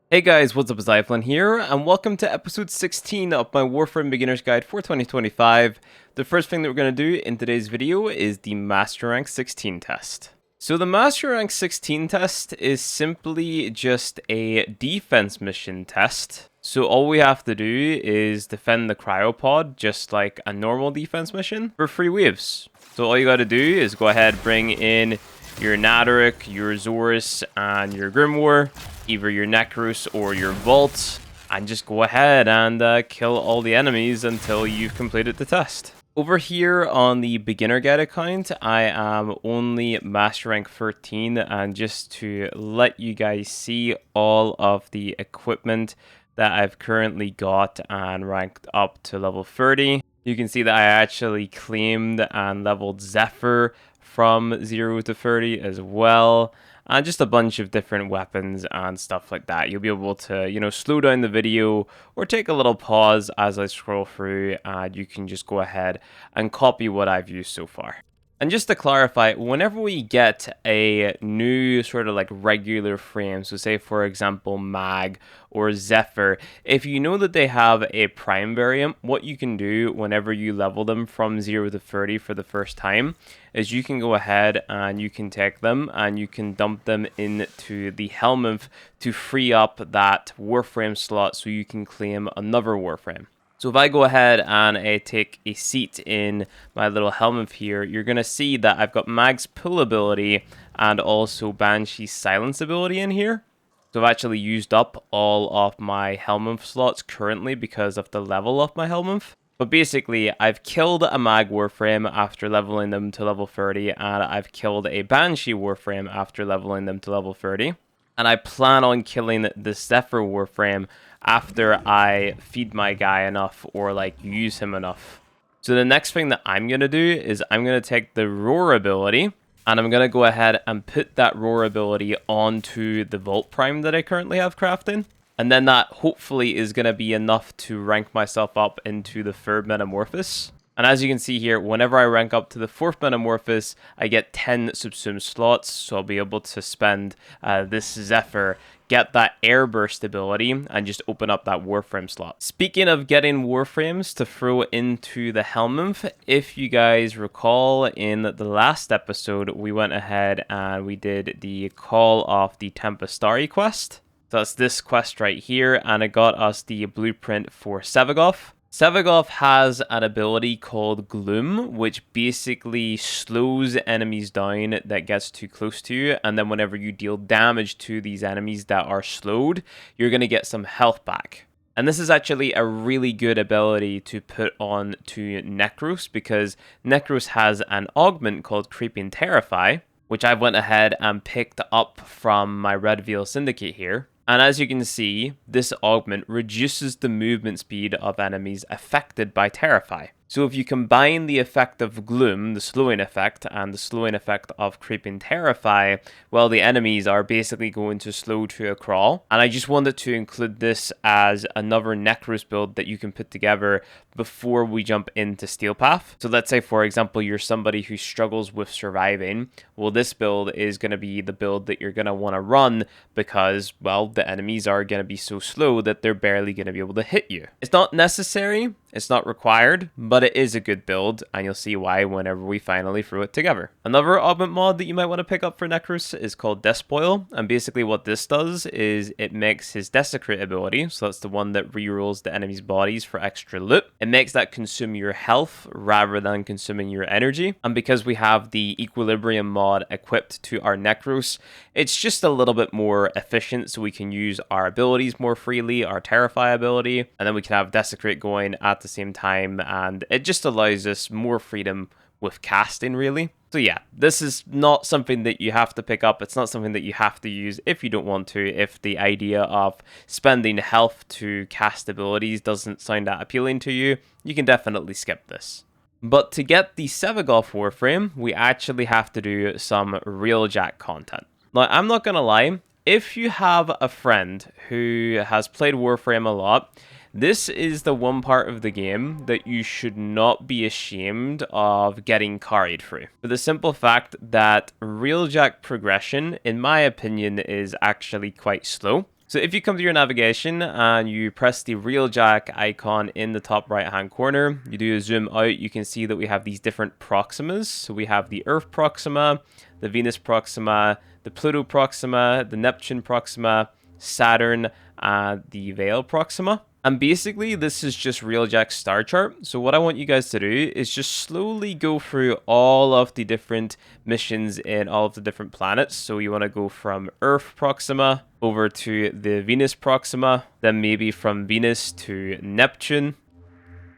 Hey guys, what's up, it's iFlynn here, and welcome to episode 16 of my Warframe Beginners Guide for 2025. The first thing that we're going to do in today's video is the Master Rank 16 test. So the Master Rank 16 test is simply just a defense mission test. So all we have to do is defend the cryopod just like a normal defense mission for 3 waves. So all you got to do is go ahead, bring in your Naderic, your Zorus, and your Grimoire, either your Necros or your Vault, and just go ahead and kill all the enemies until you've completed the test. Over here on the beginner guide account, I am only Master Rank 13, and just to let you guys see all of the equipment that I've currently got and ranked up to level 30, you can see that I actually claimed and leveled Zephyr from 0 to 30 as well, and just a bunch of different weapons and stuff like that. You'll be able to, slow down the video or take a little pause as I scroll through, and you can just go ahead and copy what I've used so far. And just to clarify, whenever we get a new sort of like regular frame, so say for example Mag or Zephyr, if you know that they have a prime variant, what you can do whenever you level them from 0 to 30 for the first time is you can go ahead and you can take them and you can dump them into the Helminth to free up that Warframe slot so you can claim another Warframe. So if I go ahead and take a seat in my little Helminth here, you're going to see that I've got Mag's pull ability and also Banshee's silence ability in here. So I've actually used up all of my Helminth slots currently because of the level of my Helminth. But basically, I've killed a Mag Warframe after leveling them to level 30, and I've killed a Banshee Warframe after leveling them to level 30. And I plan on killing the Zephyr Warframe after I feed my guy enough or like use him enough. So the next thing that I'm going to do is I'm going to take the Roar ability and I'm going to go ahead and put that Roar ability onto the Vault Prime that I currently have crafting. And then that hopefully is going to be enough to rank myself up into the 3rd Metamorphosis. And as you can see here, whenever I rank up to the 4th Metamorphosis, I get 10 subsume slots, so I'll be able to spend this Zephyr, get that Airburst ability, and just open up that Warframe slot. Speaking of getting Warframes to throw into the Helminth, if you guys recall, in the last episode, we went ahead and we did the Call of the Tempestari quest. So that's this quest right here, and it got us the blueprint for Sevagoth. Sevagoth has an ability called Gloom, which basically slows enemies down that gets too close to you, and then whenever you deal damage to these enemies that are slowed, you're going to get some health back. And this is actually a really good ability to put on to Necros, because Necros has an augment called Creeping Terrify, which I went ahead and picked up from my Red Veil Syndicate here. And as you can see, this augment reduces the movement speed of enemies affected by Terrify. So if you combine the effect of Gloom, the slowing effect, and the slowing effect of Creeping Terrify, well, the enemies are basically going to slow to a crawl. And I just wanted to include this as another Necros build that you can put together before we jump into Steel Path. So let's say, for example, you're somebody who struggles with surviving. Well, this build is going to be the build that you're going to want to run because, well, the enemies are going to be so slow that they're barely going to be able to hit you. It's not necessary. It's not required, but it is a good build, and you'll see why whenever we finally throw it together. Another augment mod that you might want to pick up for Necros is called Despoil, and basically what this does is it makes his Desecrate ability, so that's the one that rerolls the enemy's bodies for extra loot. It makes that consume your health rather than consuming your energy, and because we have the Equilibrium mod equipped to our Necros, it's just a little bit more efficient, so we can use our abilities more freely, our Terrify ability, and then we can have Desecrate going at the same time, and it just allows us more freedom with casting, really. So yeah, this is not something that you have to pick up. It's not something that you have to use if you don't want to. If the idea of spending health to cast abilities doesn't sound that appealing to you, you can definitely skip this. But to get the Sevagoth Warframe, we actually have to do some Railjack content. Now, I'm not gonna lie, if you have a friend who has played Warframe a lot, this is the one part of the game that you should not be ashamed of getting carried through. For the simple fact that Railjack progression, in my opinion, is actually quite slow. So if you come to your navigation and you press the Railjack icon in the top right hand corner, you do a zoom out, you can see that we have these different Proximas. So we have the Earth Proxima, the Venus Proxima, the Pluto Proxima, the Neptune Proxima, Saturn, and the Veil Proxima. And basically, this is just Railjack's star chart. So what I want you guys to do is just slowly go through all of the different missions in all of the different planets. So you want to go from Earth Proxima over to the Venus Proxima, then maybe from Venus to Neptune,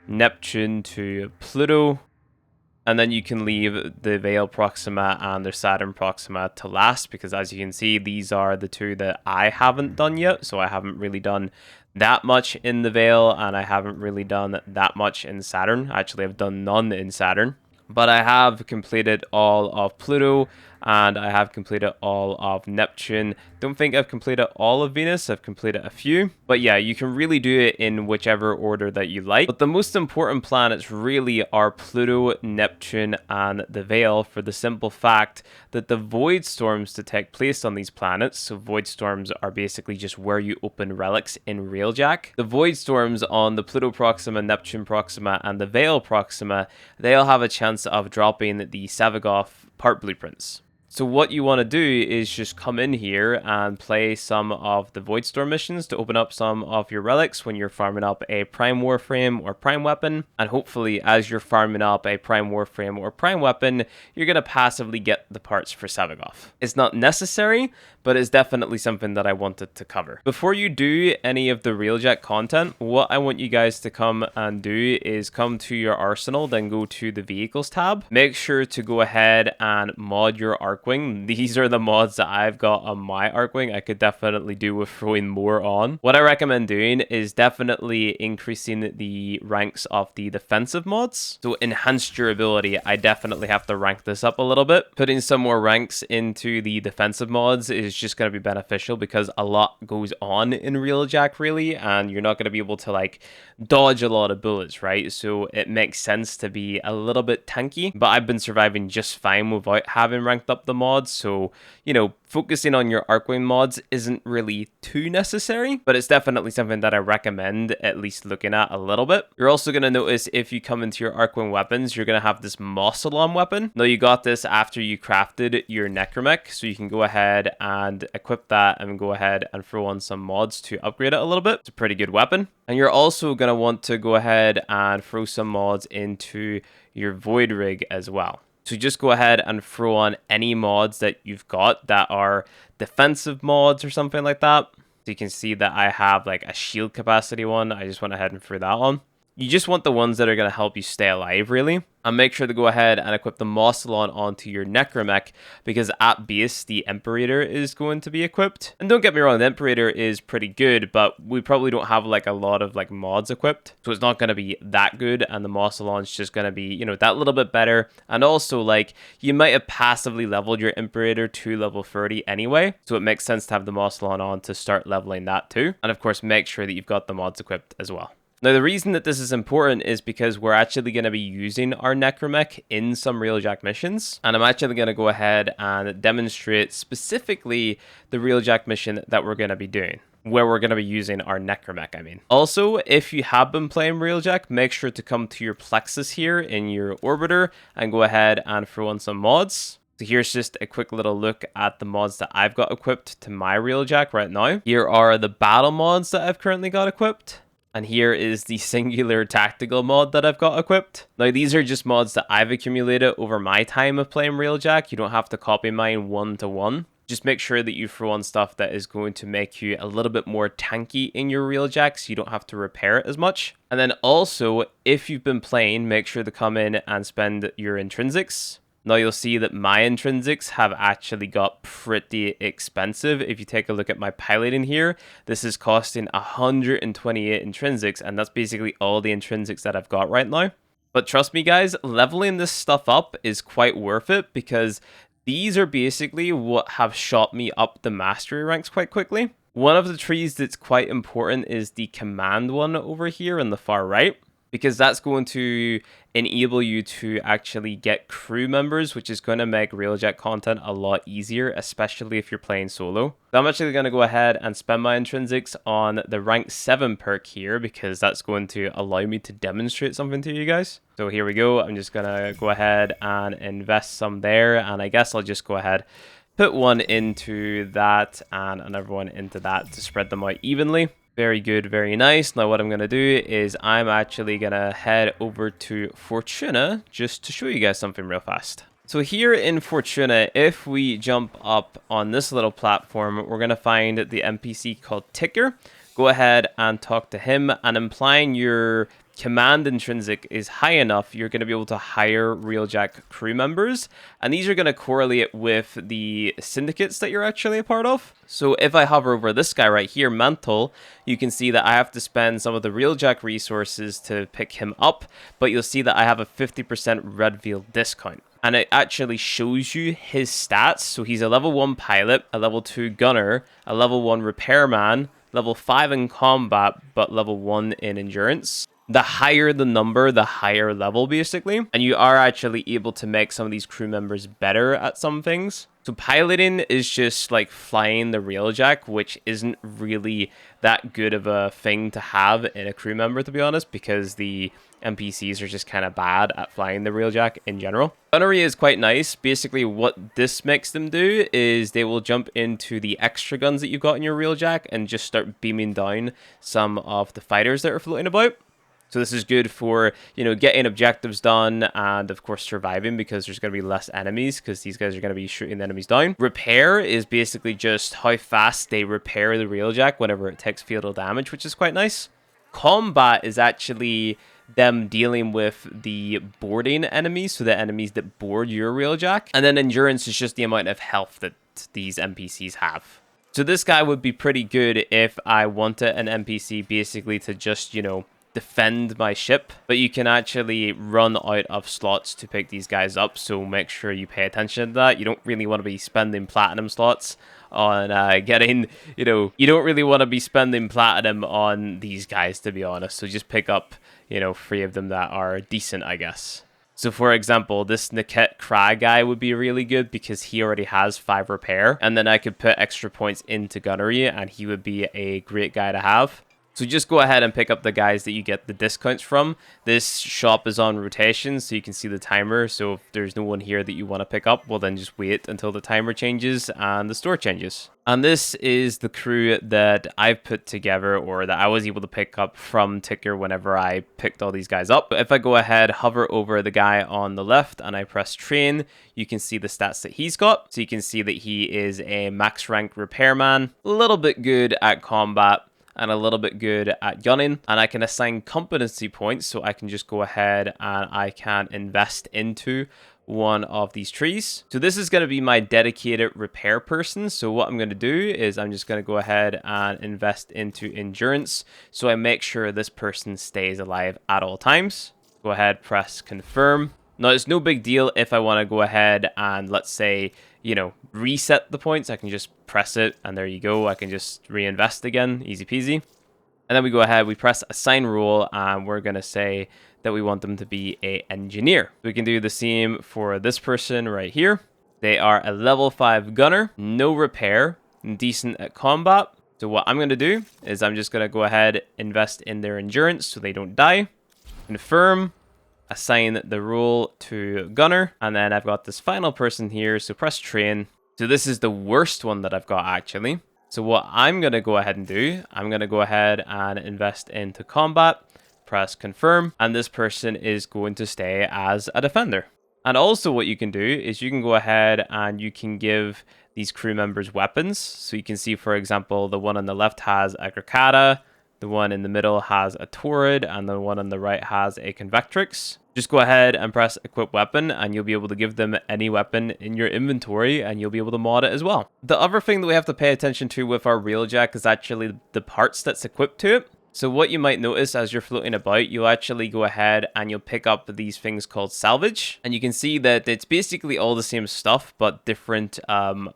Neptune to Pluto, and then you can leave the Veil Proxima and the Saturn Proxima to last, because as you can see, these are the two that I haven't done yet. So I haven't really done that much in the Veil, and I haven't really done that much in Saturn. Actually, I've done none in Saturn. But I have completed all of Pluto, and I have completed all of Neptune. Don't think I've completed all of Venus. I've completed a few. But yeah, you can really do it in whichever order that you like. But the most important planets really are Pluto, Neptune, and the Veil, for the simple fact that the void storms to take place on these planets, so void storms are basically just where you open relics in Railjack. The void storms on the Pluto Proxima, Neptune Proxima, and the Veil Proxima, they'll have a chance of dropping the Sabuuchi part blueprints. So what you want to do is just come in here and play some of the Void Storm missions to open up some of your relics when you're farming up a Prime Warframe or Prime Weapon. And hopefully as you're farming up a Prime Warframe or Prime Weapon, you're going to passively get the parts for Sabuuchi. It's not necessary, but it's definitely something that I wanted to cover. Before you do any of the Railjack content, what I want you guys to come and do is come to your arsenal, then go to the Vehicles tab. Make sure to go ahead and mod your Archwing. These are the mods that I've got on my Archwing. I could definitely do with throwing more on. What I recommend doing is definitely increasing the ranks of the defensive mods. So enhanced durability, I definitely have to rank this up a little bit. Putting some more ranks into the defensive mods is just going to be beneficial because a lot goes on in Railjack really, and you're not going to be able to like dodge a lot of bullets, right? So it makes sense to be a little bit tanky, but I've been surviving just fine without having ranked up the mods. So, you know, focusing on your Archwing mods isn't really too necessary, but it's definitely something that I recommend at least looking at a little bit. You're also going to notice if you come into your Archwing weapons, you're going to have this Mausolon weapon. Now you got this after you crafted your Necromech, so you can go ahead and equip that and go ahead and throw on some mods to upgrade it a little bit. It's a pretty good weapon. And you're also going to want to go ahead and throw some mods into your Void Rig as well. So just go ahead and throw on any mods that you've got that are defensive mods or something like that. So you can see that I have like a shield capacity one. I just went ahead and threw that on. You just want the ones that are going to help you stay alive, really. And make sure to go ahead and equip the Mausolon onto your Necromech, because at base, the Imperator is going to be equipped. And don't get me wrong, the Imperator is pretty good, but we probably don't have like a lot of like mods equipped. So it's not going to be that good, and the Mausolon's just going to be, you know, that little bit better. And also, like, you might have passively leveled your Imperator to level 30 anyway. So it makes sense to have the Mausolon on to start leveling that too. And of course, make sure that you've got the mods equipped as well. Now, the reason that this is important is because we're actually going to be using our Necromech in some Railjack missions. And I'm actually going to go ahead and demonstrate specifically the Railjack mission that we're going to be doing, where we're going to be using our Necromech, I mean. Also, if you have been playing Railjack, make sure to come to your Plexus here in your Orbiter and go ahead and throw on some mods. So here's just a quick little look at the mods that I've got equipped to my Railjack right now. Here are the battle mods that I've currently got equipped. And here is the singular tactical mod that I've got equipped. Now, these are just mods that I've accumulated over my time of playing Railjack. You don't have to copy mine one-to-one. Just make sure that you throw on stuff that is going to make you a little bit more tanky in your Railjack, so you don't have to repair it as much. And then also, if you've been playing, make sure to come in and spend your intrinsics. Now you'll see that my intrinsics have actually got pretty expensive. If you take a look at my piloting here, this is costing 128 intrinsics, and that's basically all the intrinsics that I've got right now. But trust me guys, leveling this stuff up is quite worth it, because these are basically what have shot me up the mastery ranks quite quickly. One of the trees that's quite important is the command one over here on the far right. because that's going to enable you to actually get crew members, which is going to make Railjack content a lot easier, especially if you're playing solo. So I'm actually going to go ahead and spend my intrinsics on the rank 7 perk here, because that's going to allow me to demonstrate something to you guys. So here we go. I'm just going to go ahead and invest some there, and I guess I'll just go ahead, put one into that and another one into that to spread them out evenly. Very good, very nice. Now what I'm going to do is I'm actually going to head over to Fortuna just to show you guys something real fast. So here in Fortuna, if we jump up on this little platform, we're going to find the NPC called Ticker. Go ahead and talk to him, and implying your command intrinsic is high enough, you're going to be able to hire Railjack crew members, and these are going to correlate with the syndicates that you're actually a part of. So if I hover over this guy right here, Mantle, you can see that I have to spend some of the Railjack resources to pick him up, but you'll see that I have a 50% red veil discount. And it actually shows you his stats. So he's a level 1 pilot, a level 2 gunner, a level 1 repairman, level 5 in combat, but level 1 in endurance. The higher the number, the higher level, basically. And you are actually able to make some of these crew members better at some things. So piloting is just like flying the Railjack, which isn't really that good of a thing to have in a crew member, to be honest, because the NPCs are just kind of bad at flying the Railjack in general. Gunnery is quite nice. Basically, what this makes them do is they will jump into the extra guns that you've got in your Railjack and just start beaming down some of the fighters that are floating about. So this is good for, you know, getting objectives done and, of course, surviving, because there's going to be less enemies because these guys are going to be shooting the enemies down. Repair is basically just how fast they repair the Railjack whenever it takes fatal damage, which is quite nice. Combat is actually them dealing with the boarding enemies, so the enemies that board your Railjack. And then endurance is just the amount of health that these NPCs have. So this guy would be pretty good if I wanted an NPC basically to just, you know, defend my ship, but you can actually run out of slots to pick these guys up, so make sure you pay attention to that. You don't really want to be spending platinum slots on getting, you know, you don't really want to be spending platinum on these guys, to be honest. So just pick up, you know, 3 of them that are decent, I guess. So for example, this Niket Krag guy would be really good because he already has 5 repair, and then I could put extra points into gunnery and he would be a great guy to have. So just go ahead and pick up the guys that you get the discounts from. This shop is on rotation, so you can see the timer. So if there's no one here that you want to pick up, well then just wait until the timer changes and the store changes. And this is the crew that I've put together, or that I was able to pick up from Ticker whenever I picked all these guys up. If I go ahead, hover over the guy on the left, and I press train, you can see the stats that he's got. So you can see that he is a max rank repairman, a little bit good at combat, and a little bit good at gunning, and I can assign competency points, so I can just go ahead and I can invest into one of these trees. So this is going to be my dedicated repair person. So what I'm going to do is I'm just going to go ahead and invest into endurance, so I make sure this person stays alive at all times. Go ahead, press confirm. Now, it's no big deal if I want to go ahead and, let's say, you know, reset the points. I can just press it, and there you go. I can just reinvest again, easy peasy. And then we go ahead, we press assign role, and we're going to say that we want them to be an engineer. We can do the same for this person right here. They are a level 5 gunner, no repair, decent at combat. So what I'm going to do is I'm just going to go ahead, invest in their endurance so they don't die. Confirm. Assign the role to gunner, and then I've got this final person here, so press train. So this is the worst one that I've got, actually. So what I'm going to go ahead and do, I'm going to go ahead and invest into combat, press confirm, and this person is going to stay as a defender. And also what you can do is you can go ahead and you can give these crew members weapons. So you can see, for example, the one on the left has a Grakata, the one in the middle has a Torrid, and the one on the right has a Convectrix. Just go ahead and press equip weapon, and you'll be able to give them any weapon in your inventory, and you'll be able to mod it as well. The other thing that we have to pay attention to with our Railjack is actually the parts that's equipped to it. So what you might notice as you're floating about, you'll actually go ahead and you'll pick up these things called salvage. And you can see that it's basically all the same stuff, but different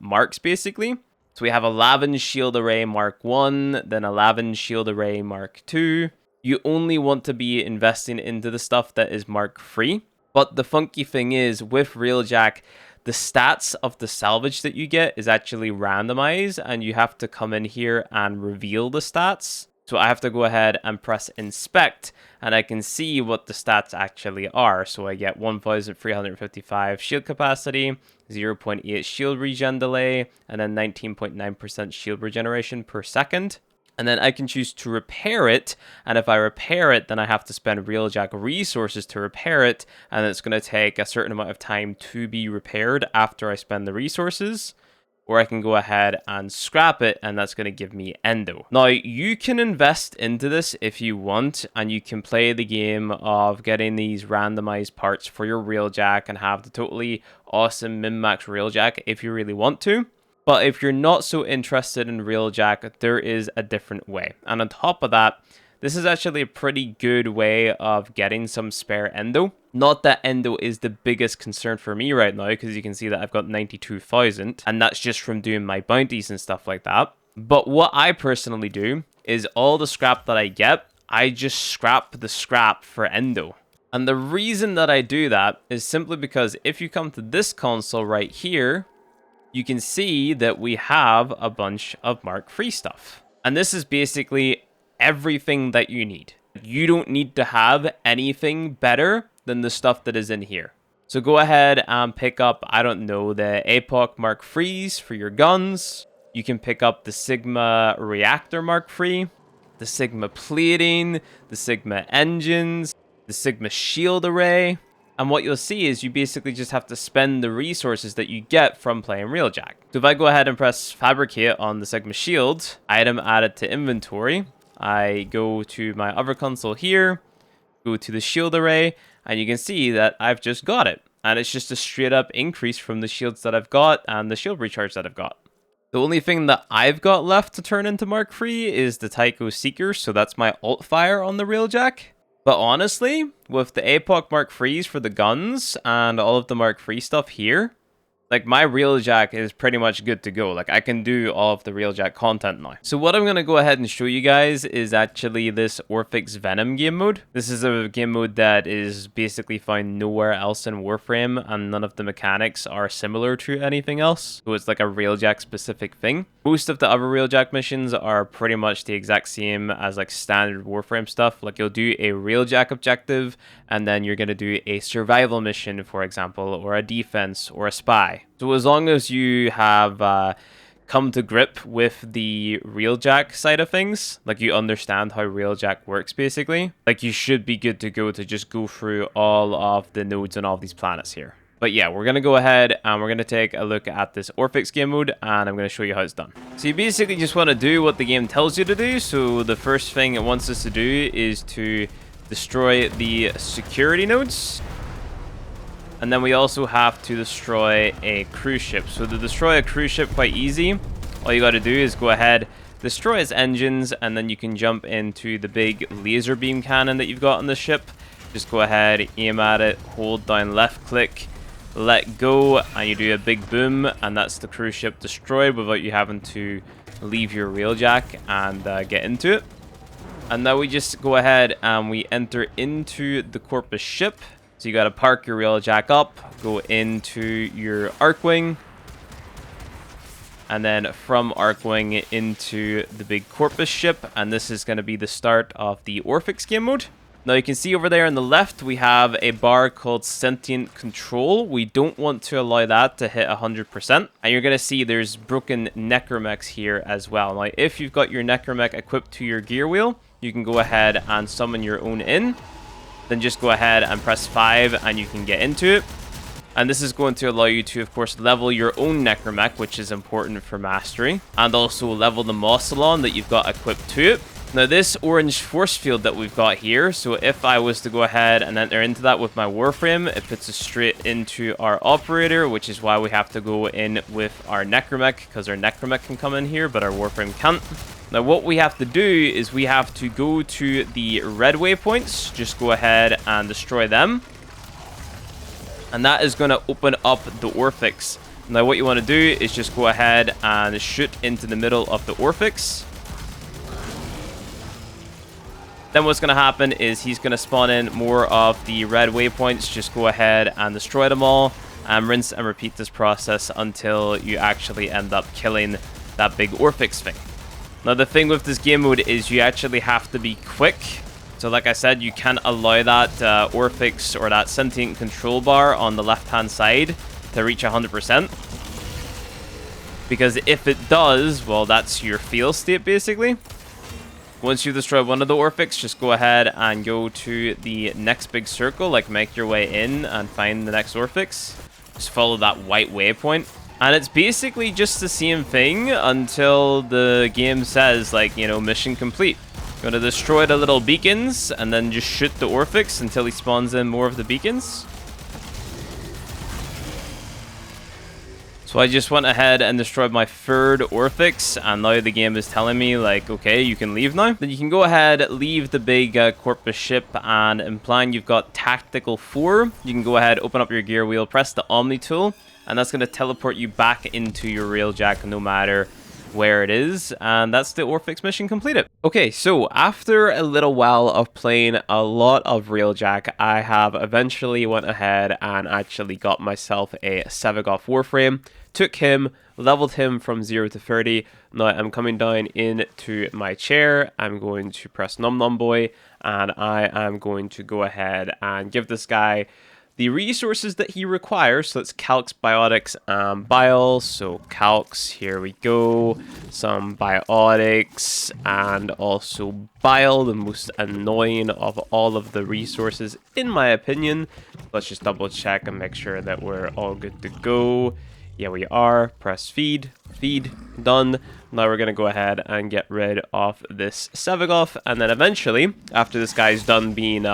marks, basically. So we have a Lavin Shield Array Mark 1, then a Lavin Shield Array Mark 2, You only want to be investing into the stuff that is mark free. But the funky thing is, with Railjack, the stats of the salvage that you get is actually randomized, and you have to come in here and reveal the stats. So I have to go ahead and press inspect, and I can see what the stats actually are. So I get 1,355 shield capacity, 0.8 shield regen delay, and then 19.9% shield regeneration per second. And then I can choose to repair it, and if I repair it, then I have to spend Railjack resources to repair it, and it's going to take a certain amount of time to be repaired after I spend the resources. Or I can go ahead and scrap it, and that's going to give me endo. Now, you can invest into this if you want, and you can play the game of getting these randomized parts for your Railjack and have the totally awesome min-max Railjack if you really want to. But if you're not so interested in Railjack, there is a different way. And on top of that, this is actually a pretty good way of getting some spare endo. Not that endo is the biggest concern for me right now, because you can see that I've got 92,000, and that's just from doing my bounties and stuff like that. But what I personally do is all the scrap that I get, I just scrap the scrap for endo. And the reason that I do that is simply because if you come to this console right here, you can see that we have a bunch of mark free stuff. And this is basically everything that you need. You don't need to have anything better than the stuff that is in here. So go ahead and pick up, I don't know, the Epoch Mark Freeze for your guns. You can pick up the Sigma Reactor Mark III, the Sigma Plating, the Sigma Engines, the Sigma Shield Array. And what you'll see is you basically just have to spend the resources that you get from playing Railjack. So if I go ahead and press Fabricate on the Sigma Shield, item added to inventory, I go to my other console here, go to the Shield Array, and you can see that I've just got it. And it's just a straight up increase from the shields that I've got and the shield recharge that I've got. The only thing that I've got left to turn into Mark III is the Tycho Seeker, so that's my alt fire on the Railjack. But honestly, with the Epoch Mark IIIs for the guns and all of the Mark III stuff here, like my Railjack is pretty much good to go. Like I can do all of the Railjack content now. So what I'm going to go ahead and show you guys is actually this Orphix Venom game mode. This is a game mode that is basically found nowhere else in Warframe, and none of the mechanics are similar to anything else. So it's like a Railjack specific thing. Most of the other Railjack missions are pretty much the exact same as like standard Warframe stuff. Like you'll do a Railjack objective, and then you're going to do a survival mission, for example, or a defense or a spy. So as long as you have come to grip with the Railjack side of things, like you understand how Railjack works basically, like you should be good to go to just go through all of the nodes on all of these planets here. But yeah, we're going to go ahead and we're going to take a look at this Orphix game mode, and I'm going to show you how it's done. So you basically just want to do what the game tells you to do. So the first thing it wants us to do is to destroy the security nodes. And then we also have to destroy a cruise ship. So to destroy a cruise ship, quite easy. All you got to do is go ahead, destroy its engines, and then you can jump into the big laser beam cannon that you've got on the ship. Just go ahead, aim at it, hold down left click, let go, and you do a big boom, and that's the cruise ship destroyed without you having to leave your Railjack and get into it. And now we just go ahead and we enter into the Corpus ship. So you got to park your Railjack up, go into your Archwing, and then from Archwing into the big Corpus ship, and this is going to be the start of the Orphix game mode. Now you can see over there on the left we have a bar called Sentient Control. We don't want to allow that to hit 100%, and you're going to see there's broken Necromechs here as well. Now if you've got your Necromech equipped to your gear wheel, you can go ahead and summon your own in. Then just go ahead and press 5 and you can get into it. And this is going to allow you to, of course, level your own Necromech, which is important for mastery. And also level the Mossalon that you've got equipped to it. Now this orange force field that we've got here, so if I was to go ahead and enter into that with my Warframe, it puts us straight into our operator, which is why we have to go in with our Necromech, because our Necromech can come in here, but our Warframe can't. Now what we have to do is we have to go to the red waypoints, just go ahead and destroy them. And that is going to open up the Orphix. Now what you want to do is just go ahead and shoot into the middle of the Orphix. Then what's going to happen is he's going to spawn in more of the red waypoints. Just go ahead and destroy them all, and rinse and repeat this process until you actually end up killing that big Orphix thing. Now, the thing with this game mode is you actually have to be quick. So like I said, you can't allow that Orphix or that sentient control bar on the left-hand side to reach 100%. Because if it does, well, that's your fail state, basically. Once you destroy one of the Orphix, just go ahead and go to the next big circle, like make your way in and find the next Orphix. Just follow that white waypoint. And it's basically just the same thing until the game says, like, you know, mission complete. You're going to destroy the little beacons and then just shoot the Orphix until he spawns in more of the beacons. So I just went ahead and destroyed my third Orphix, and now the game is telling me, like, okay, you can leave now. Then you can go ahead, leave the big corpus ship, and implying you've got Tactical 4, you can go ahead, open up your gear wheel, press the Omni tool, and that's going to teleport you back into your Railjack no matter where it is, and that's the Orphix mission completed. Okay, so after a little while of playing a lot of Railjack, I have eventually went ahead and actually got myself a Sevagoth Warframe, took him, leveled him from 0 to 30. Now I'm coming down into my chair, I'm going to press Num Num Boy, and I am going to go ahead and give this guy the resources that he requires. So it's Calx, Biotics, and Bile. So Calx, here we go. Some Biotics, and also Bile, the most annoying of all of the resources, in my opinion. Let's just double check and make sure that we're all good to go. Yeah, we are. Press feed, done. Now we're going to go ahead and get rid of this Sevagoth, and then eventually, after this guy's done being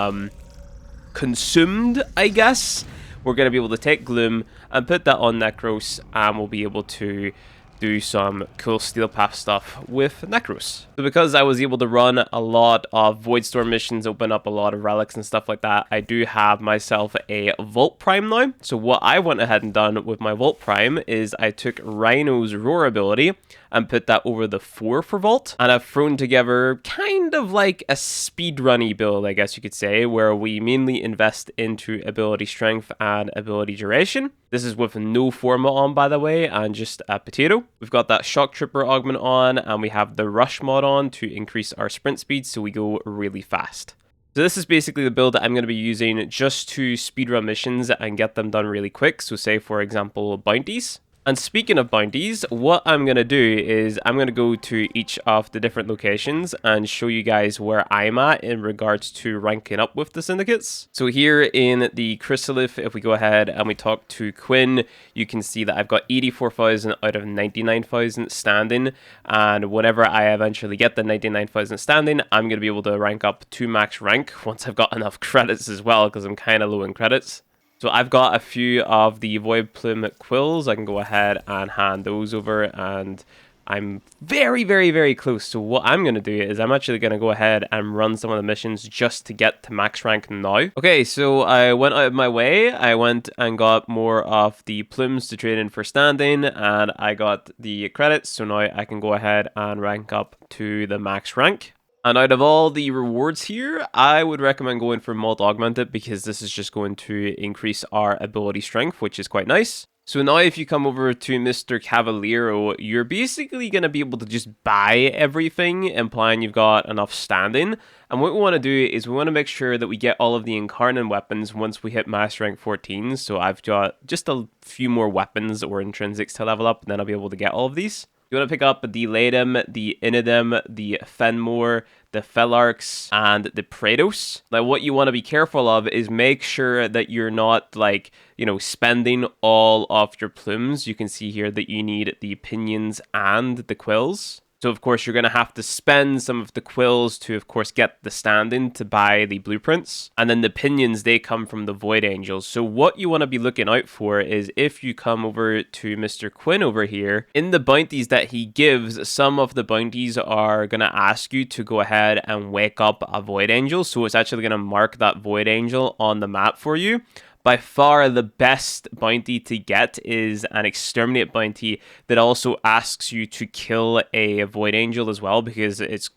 consumed, I guess, we're going to be able to take Gloom and put that on Necros, and we'll be able to do some cool Steel Path stuff with Necros. So because I was able to run a lot of Voidstorm missions, open up a lot of relics and stuff like that, I do have myself a Vault Prime now. So what I went ahead and done with my Vault Prime is I took Rhino's Roar ability and put that over the 4 for Vault, and I've thrown together kind of like a speedrunny build, I guess you could say, where we mainly invest into ability strength and ability duration. This is with no forma on, by the way, and just a potato. We've got that Shock Trooper augment on, and we have the Rush mod on to increase our sprint speed so we go really fast. So this is basically the build that I'm going to be using just to speedrun missions and get them done really quick. So say, for example, bounties. And speaking of bounties, what I'm going to do is I'm going to go to each of the different locations and show you guys where I'm at in regards to ranking up with the syndicates. So here in the Chrysalith, if we go ahead and we talk to Quinn, you can see that I've got 84,000 out of 99,000 standing. And whenever I eventually get the 99,000 standing, I'm going to be able to rank up to max rank once I've got enough credits as well, because I'm kind of low in credits. So I've got a few of the Void Plume Quills. I can go ahead and hand those over, and I'm very, very, very close. So what I'm going to do is I'm actually going to go ahead and run some of the missions just to get to max rank now. Okay, so I went out of my way. I went and got more of the plumes to trade in for standing, and I got the credits. So now I can go ahead and rank up to the max rank. And out of all the rewards here, I would recommend going for Malt Augmented, because this is just going to increase our ability strength, which is quite nice. So now if you come over to Mr. Cavaliero, you're basically going to be able to just buy everything, implying you've got enough standing. And what we want to do is we want to make sure that we get all of the incarnon weapons once we hit Master Rank 14. So I've got just a few more weapons or intrinsics to level up, and then I'll be able to get all of these. You want to pick up the Ladem, the Inidem, the Fenmore, the Felarx, and the Praetos. Now, what you want to be careful of is make sure that you're not, like, you know, spending all of your plumes. You can see here that you need the pinions and the quills. So, of course, you're going to have to spend some of the quills to, of course, get the stand-in to buy the blueprints. And then the pinions, they come from the Void Angels. So what you want to be looking out for is if you come over to Mr. Quinn over here, in the bounties that he gives, some of the bounties are going to ask you to go ahead and wake up a Void Angel. So it's actually going to mark that Void Angel on the map for you. By far, the best bounty to get is an Exterminate bounty that also asks you to kill a Void Angel as well, because it's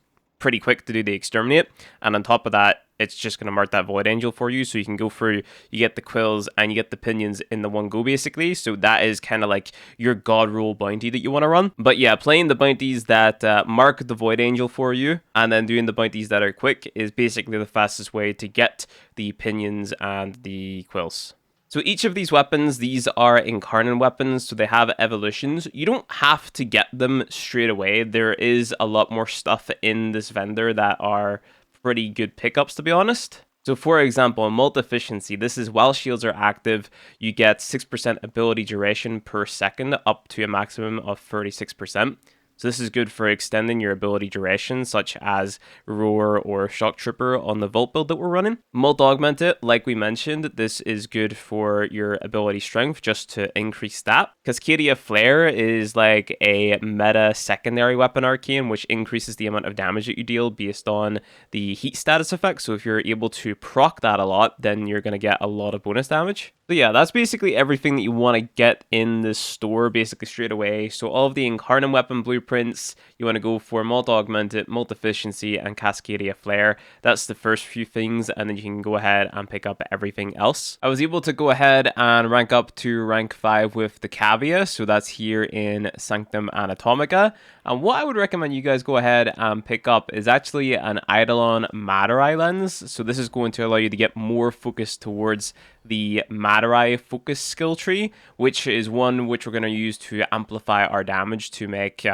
pretty quick to do the exterminate, and on top of that, it's just going to mark that Void Angel for you, so you can go through, you get the quills and you get the pinions in the one go basically. So that is kind of like your god roll bounty that you want to run. But yeah, playing the bounties that mark the Void Angel for you and then doing the bounties that are quick is basically the fastest way to get the pinions and the quills. So each of these weapons, these are incarnon weapons, so they have evolutions. You don't have to get them straight away. There is a lot more stuff in this vendor that are pretty good pickups, to be honest. So for example, in multi-efficiency, this is while shields are active, you get 6% ability duration per second up to a maximum of 36%. So this is good for extending your ability duration, such as Roar or Shock Trooper on the Vault build that we're running. Multi-augmented, like we mentioned, this is good for your ability strength, just to increase that. Cascadia Flare is like a meta secondary weapon arcane, which increases the amount of damage that you deal based on the heat status effect. So if you're able to proc that a lot, then you're going to get a lot of bonus damage. So yeah, that's basically everything that you want to get in this store basically straight away. So all of the Incarnon weapon blueprints, you want to go for multi-augmented, multi-efficiency, and Cascadia Flare. That's the first few things, and then you can go ahead and pick up everything else. I was able to go ahead and rank up to rank 5 with the Cavia, so that's here in Sanctum Anatomica. And what I would recommend you guys go ahead and pick up is actually an Eidolon Matter Eye lens. So this is going to allow you to get more focus towards the Matter Eye focus skill tree, which is one which we're going to use to amplify our damage to make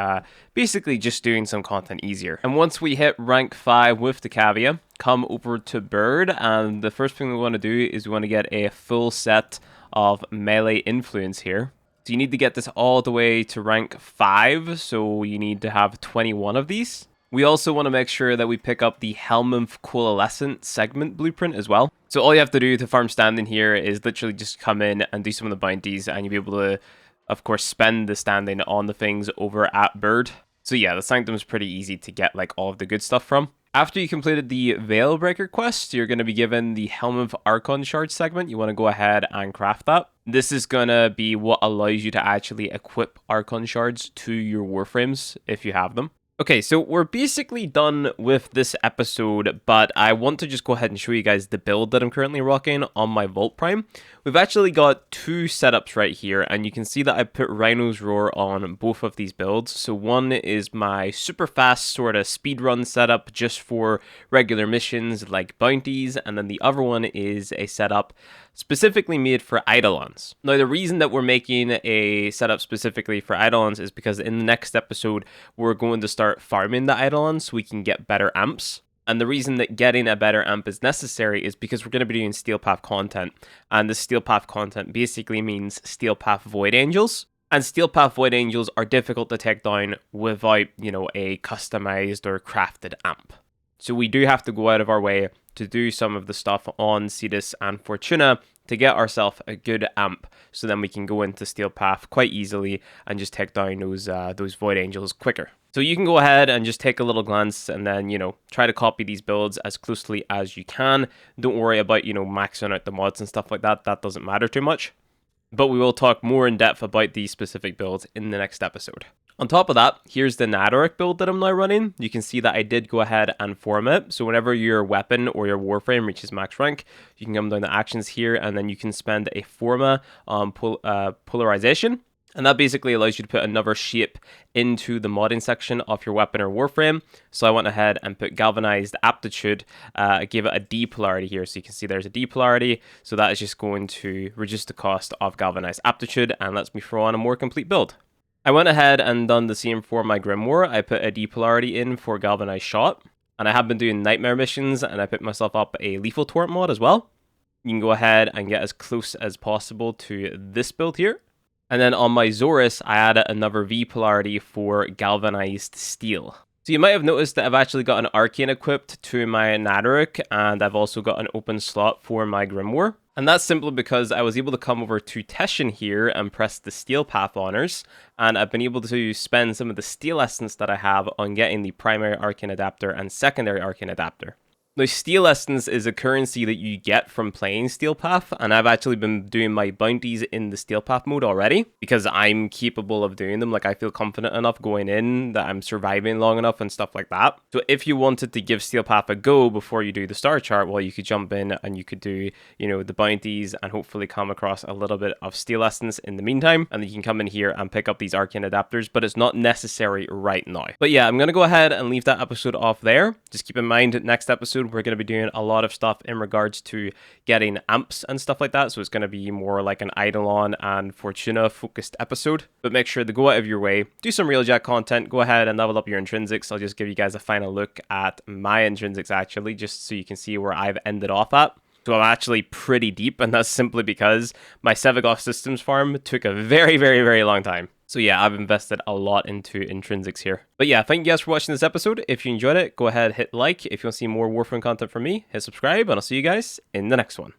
basically just doing some content easier. And once we hit rank 5 with the Cavia, come over to Bird, and the first thing we want to do is we want to get a full set of melee influence here. So you need to get this all the way to rank 5, so you need to have 21 of these. We also want to make sure that we pick up the Helminth Coalescent segment blueprint as well. So all you have to do to farm standing here is literally just come in and do some of the bounties, and you'll be able to, of course, spend the standing on the things over at Bird. So yeah, the Sanctum is pretty easy to get like all of the good stuff from. After you completed the Veilbreaker quest, you're going to be given the Helminth Archon Shard segment. You want to go ahead and craft that. This is going to be what allows you to actually equip Archon Shards to your Warframes if you have them. Okay, so we're basically done with this episode, but I want to just go ahead and show you guys the build that I'm currently rocking on my Vault Prime. We've actually got two setups right here, and you can see that I put Rhino's Roar on both of these builds. So one is my super fast sort of speedrun setup just for regular missions like bounties, and then the other one is a setup specifically made for Eidolons. Now, the reason that we're making a setup specifically for Eidolons is because in the next episode, we're going to start farming the Eidolons so we can get better amps. And the reason that getting a better amp is necessary is because we're going to be doing Steel Path content. And the Steel Path content basically means Steel Path Void Angels. And Steel Path Void Angels are difficult to take down without, a customized or crafted amp. So we do have to go out of our way to do some of the stuff on Cetus and Fortuna to get ourselves a good amp, so then we can go into Steel Path quite easily and just take down those Void Angels quicker. So you can go ahead and just take a little glance and then, try to copy these builds as closely as you can. Don't worry about, maxing out the mods and stuff like that. That doesn't matter too much. But we will talk more in depth about these specific builds in the next episode. On top of that, here's the Nadoric build that I'm now running. You can see that I did go ahead and form it. So whenever your weapon or your Warframe reaches max rank, you can come down to actions here, and then you can spend a Forma on polarization. And that basically allows you to put another shape into the modding section of your weapon or Warframe. So I went ahead and put Galvanized Aptitude, gave it a D polarity here. So you can see there's a D polarity. So that is just going to reduce the cost of Galvanized Aptitude and lets me throw on a more complete build. I went ahead and done the same for my Grimoire. I put a D polarity in for Galvanized Shot. And I have been doing Nightmare missions, and I put myself up a Lethal Torrent mod as well. You can go ahead and get as close as possible to this build here. And then on my Zorus, I added another V polarity for Galvanized Steel. So you might have noticed that I've actually got an Arcane equipped to my Nadoric, and I've also got an open slot for my Grimoire. And that's simply because I was able to come over to Teshin here and press the Steel Path honors, and I've been able to spend some of the Steel Essence that I have on getting the primary Arcane adapter and secondary Arcane adapter. Now, Steel Essence is a currency that you get from playing Steel Path, and I've actually been doing my bounties in the Steel Path mode already, because I'm capable of doing them. Like, I feel confident enough going in that I'm surviving long enough and stuff like that. So if you wanted to give Steel Path a go before you do the star chart, well, you could jump in and you could do, you know, the bounties and hopefully come across a little bit of Steel Essence in the meantime, and then you can come in here and pick up these arcane adapters, but it's not necessary right now. But yeah, I'm going to go ahead and leave that episode off there. Just keep in mind, next episode, we're going to be doing a lot of stuff in regards to getting amps and stuff like that. So it's going to be more like an Eidolon and Fortuna focused episode. But make sure to go out of your way, do some Railjack content, go ahead and level up your intrinsics. I'll just give you guys a final look at my intrinsics actually, just so you can see where I've ended off at. So I'm actually pretty deep, and that's simply because my Sevagoth systems farm took a very, very, very long time. So yeah, I've invested a lot into intrinsics here. But yeah, thank you guys for watching this episode. If you enjoyed it, go ahead, hit like. If you want to see more Warframe content from me, hit subscribe, and I'll see you guys in the next one.